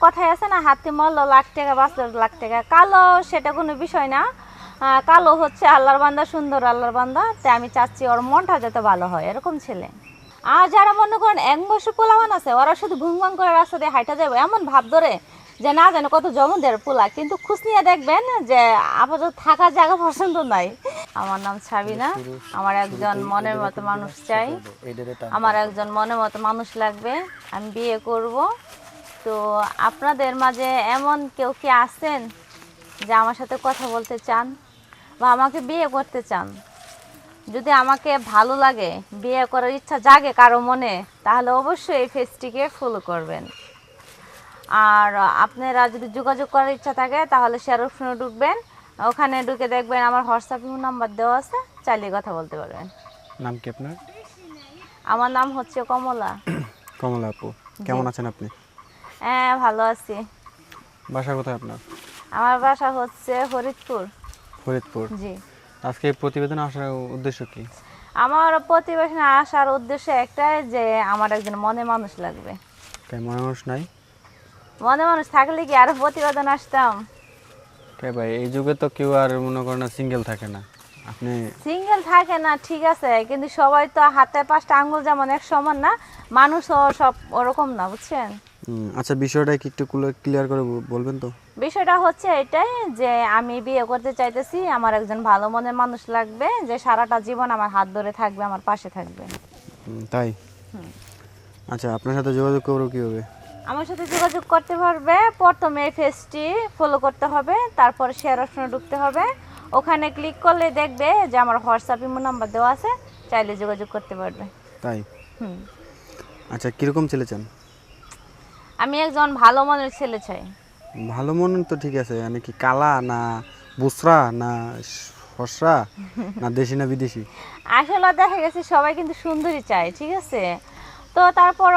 কথায় আছে না, হাতি মরলো লাখ টাকা বাঁচলো লাখ টাকা। কালো সেটা কোনো বিষয় না। কালো হচ্ছে আল্লাহর বান্দা, সুন্দর আল্লাহর বান্দা। তাই আমি চাচ্ছি ওর মনটা যাতে ভালো হয়, এরকম ছেলে। আর যারা মনে করেন 1 বছর পোলাবান আছে, ওরা শুধু ভুং করে রাস্তা দিয়ে হাইটা যাবে, এমন ভাব ধরে যে না জানে কত জমদের পোলা, কিন্তু খোঁজ নিয়ে দেখবেন যে আপাতত থাকার জায়গা পছন্দ নাই। আমার নাম সাবিনা। আমার একজন মনের মতো মানুষ চাই, আমার একজন মনের মতো মানুষ লাগবে, আমি বিয়ে করব। তো আপনাদের মাঝে এমন কেউ কি আছেন যে আমার সাথে কথা বলতে চান বা আমাকে বিয়ে করতে চান? যদি আমাকে ভালো লাগে, বিয়ে করার ইচ্ছা জাগে কারো মনে, তাহলে অবশ্যই এই পেজটিকে ফলো করবেন। আর আপনারা যদি যোগাযোগ করার ইচ্ছা থাকে তাহলে শেয়ার অপশনে ঢুকবেন, ওখানে ঢুকে দেখবেন আমার হোয়াটসঅ্যাপ নাম্বার দেওয়া আছে, চালিয়ে কথা বলতে পারবেন। নাম কি আপনার? আমার নাম হচ্ছে কমলা। কমলা আপু, কেমন আছেন আপনি? হ্যাঁ, ভালো আছি। বাসা কোথায় আপনার? আমার বাসা হচ্ছে ফরিদপুর। ফরিদপুর। জি। আজকে এই প্রতিবেদন আসার উদ্দেশ্য কি? আমার প্রতিবেশনে আসার উদ্দেশ্য একটাই, যে আমার একজন মনে মানুষ লাগবে। তাই মনে মানুষ নাই? মনে মানুষ থাকলে কি আরো প্রতিবেদন আসতাম? কে ভাই, এই যুগে তো কেউ আর মনে করেন না সিঙ্গেল থাকে না। আপনি সিঙ্গেল থাকে না ঠিক আছে, কিন্তু সবাই তো হাতে 5টা আঙ্গুল যেমন এক সমান না, মানুষও সব ওরকম না, বুঝছেন? আচ্ছা, বিষয়টা কি একটু ক্লিয়ার করে বলবেন তো? বিষয়টা হচ্ছে এটাই যে আমি বিয়ে করতে চাইতেছি, আমার একজন ভালো মনের মানুষ লাগবে, যে সারাটা জীবন আমার হাত ধরে থাকবে, আমার পাশে থাকবে। তাই? আচ্ছা, আপনার সাথে যোগাযোগ করবো কীভাবে? আমার সাথে যোগাযোগ করতে পারবে, প্রথমে এই পেজটি ফলো করতে হবে, তারপর শেয়ার অপশনে ঢুকতে হবে, ওখানে ক্লিক করলে দেখবে যে আমার হোয়াটসঅ্যাপ ইমো নাম্বার দেওয়া আছে, চাইলে যোগাযোগ করতে পারবে। তাই? হুম। আচ্ছা, কীরকম ছেলে চান? আমি একজন ভালো মনের ছেলে চাই। ভালো মন তো ঠিক আছে, মানে কি কালা না বুসরা না ফর্সা না দেশি না বিদেশি? আসলে দেখা গেছে সবাই কিন্তু সুন্দরী চায়, ঠিক আছে? তো তারপর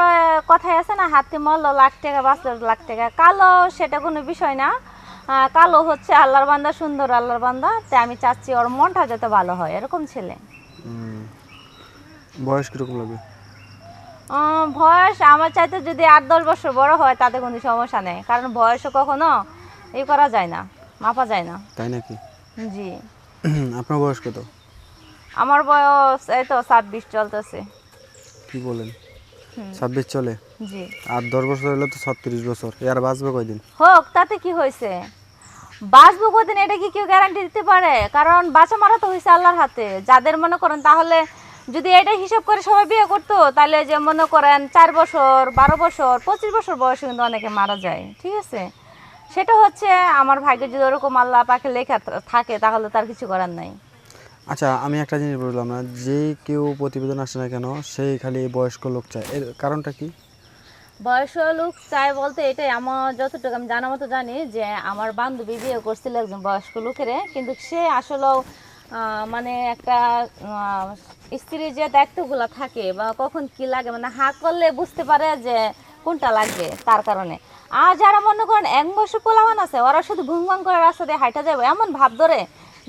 কথায় আছে না, হাতি মরলো লাখ টাকা বাঁচলো লাখ টাকা। কালো সেটা কোনো বিষয় না। কালো হচ্ছে আল্লাহর বান্দা, সুন্দর আল্লাহর বান্দা। তাই আমি চাচ্ছি ওর মনটা যাতে ভালো হয়, এরকম ছেলে। বয়স কীরকম লাগবে? বয়স আমার চাইতে যদি 8-10 বছর বড় হয় তাতে কোনো সমস্যা নেই, কারণ বয়সও কখনো এই করা যায় না, মাপা যায় না। তাই নাকি? জি। আপনার বয়স কত? আমার বয়স এই তো 26 চলতেছে। কি বলেন, 26 চলে? জি। আর 10 বছর হলে তো 36 বছর, আর বাঁচবে কয়দিন? হোক, তাতে কি হয়েছে? বাঁচবো কদিন এটা কি কেউ গ্যারান্টি দিতে পারে? কারণ বাঁচা মারা তো হয়েছে আল্লাহর হাতে। যাদের মনে করেন, তাহলে যদি এটা হিসাব করে সবাই বিয়ে করতো, তাহলে যে মনে করেন 4 বছর 12 বছর 25 বছর বয়সে কিন্তু অনেকে মারা যায়, ঠিক আছে? সেটা হচ্ছে আমার ভাগ্যে যদি ওরকম আল্লাহ পাকে লেখা থাকে, তাহলে তার কিছু করার নাই। আচ্ছা, আমি একটা জিনিস বললাম না, যে কেউ প্রতিবেদন আসে না কেন সেই খালি বয়স্ক লোক চায়, এর কারণটা কি? বয়স্ক লোক চাই বলতে এটাই, আমার যতটুকু আমি জানা মতো জানি যে আমার বান্ধবী বিয়ে করছিল একজন বয়স্ক লোকের, কিন্তু সে আসলেও মানে একটা স্ত্রীর যে দায়িত্বগুলো থাকে বা কখন কি লাগে, মানে হা করলে বুঝতে পারে যে কোনটা লাগবে, তার কারণে। আর যারা মনে করেন 1 বছর পোলাবান আছে, ওরা শুধু ভুং করে রাস্তা দিয়ে হাইটা যাবে, এমন ভাব ধরে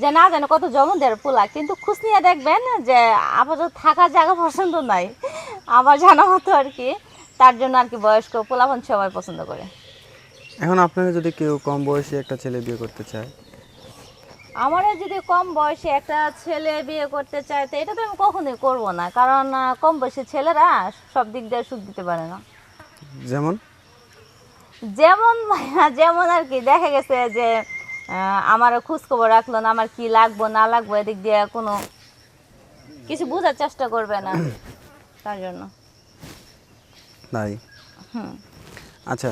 যে না জানে কত জমদের পোলা, কিন্তু খোঁজ নিয়ে দেখবেন যে আপাতত থাকার জায়গা পছন্দ নাই, আমার জানা মতো আর কি। তার জন্য আর কি বয়স্ক পোলাপান সবাই পছন্দ করে। এখন আপনাকে যদি কেউ কম বয়সী একটা ছেলে বিয়ে করতে চায়? আমারও যদি কম বয়সে একটা ছেলে বিয়ে করতে চায়, তো এটা তো আমি কখনোই করবো না, কারণ কম বয়সী ছেলেরা সব দিক দিয়ে সুখ দিতে পারে না। যেমন? যেমন যেমন আর কি, দেখা গেছে যে আমার খোঁজ খবর রাখলো না, আমার কি লাগবো না লাগবো এদিক দিয়ে কোনো কিছু বোঝার চেষ্টা করবে না, তার জন্য। তাই? আচ্ছা,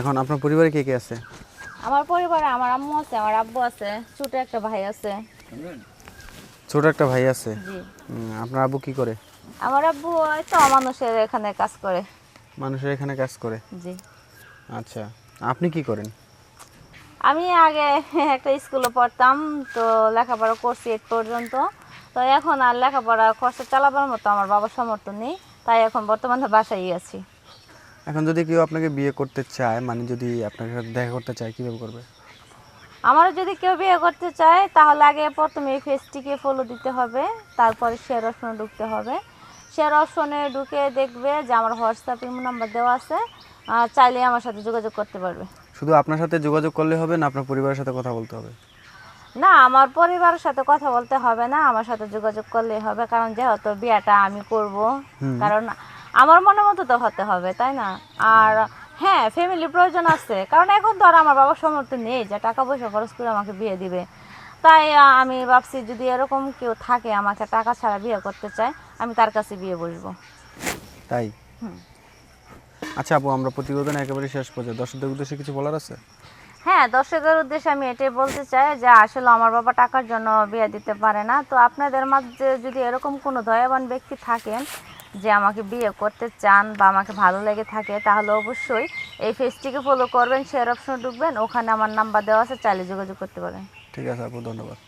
এখন আপনার পরিবারে কে কে আছে? আমার পরিবারে আমার আম্মু আছে, আমার আব্বু আছে, ছোট একটা ভাই আছে। ছোট একটা ভাই আছে? জি। আপনার আব্বু কি করে? আমার আব্বু তো মানুষের এখানে কাজ করে। মানুষের এখানে কাজ করে? জি। আচ্ছা, আপনি কি করেন? আমি আগে একটা স্কুলে পড়তাম, তো লেখাপড়া করছি 8 পর্যন্ত। তো এখন আর লেখাপড়া খরচা চালাবার মতো আমার বাবার সমর্থন নেই, তাই এখন বর্তমানে বাসায় আছি। এখন যদি কেউ আপনাকে বিয়ে করতে চায়, মানে যদি আপনার সাথে দেখা করতে চায়, কীভাবে করবে? আমারও যদি কেউ বিয়ে করতে চায়, তাহলে আগে প্রথমে এই পেজটিকে ফলো দিতে হবে, তারপরে শেয়ার অপশনে ঢুকতে হবে। শেয়ার অপশনে ঢুকে দেখবে যে আমার হোয়াটসঅ্যাপ ইমো নাম্বার দেওয়া আছে, চাইলে আমার সাথে যোগাযোগ করতে পারবে। শুধু আপনার সাথে যোগাযোগ করলে হবে না আপনার পরিবারের সাথে কথা বলতে হবে? না, আমার পরিবারের সাথে কথা বলতে হবে না, আমার সাথে যোগাযোগ করলেই হবে, কারণ যেহেতু বিয়েটা আমি করব, কারণ আমার মনের মতো তো হতে হবে, তাই না? আর হ্যাঁ, ফ্যামিলি প্রয়োজন আছে, কারণ এখন তো আর আমার বাবার সামর্থ্য নেই যে টাকা পয়সা খরচ করে আমাকে বিয়ে দিবে। তাই আমি ভাবছি যদি এরকম কেউ থাকে আমাকে টাকা ছাড়া বিয়ে করতে চায়, আমি তার কাছে বিয়ে বসবো। তাই? আচ্ছা আপু, আমরা প্রতিবেদন একেবারে শেষ পর্যায়ে দর্শকদের উদ্দেশ্যে কিছু বলার আছে? হ্যাঁ, দর্শকের উদ্দেশ্যে আমি এটাই বলতে চাই যে আসলে আমার বাবা টাকার জন্য বিয়ে দিতে পারে না। তো আপনাদের মাঝে যদি এরকম কোনো দয়াবান ব্যক্তি থাকেন যে আমাকে বিয়ে করতে চান বা আমাকে ভালো লেগে থাকে, তাহলে অবশ্যই এই পেজটিকে ফলো করবেন, শেয়ার অপশনে ঢুকবেন, ওখানে আমার নাম্বার দেওয়া আছে, চাইলে যোগাযোগ করতে পারেন। ঠিক আছে আপু, ধন্যবাদ।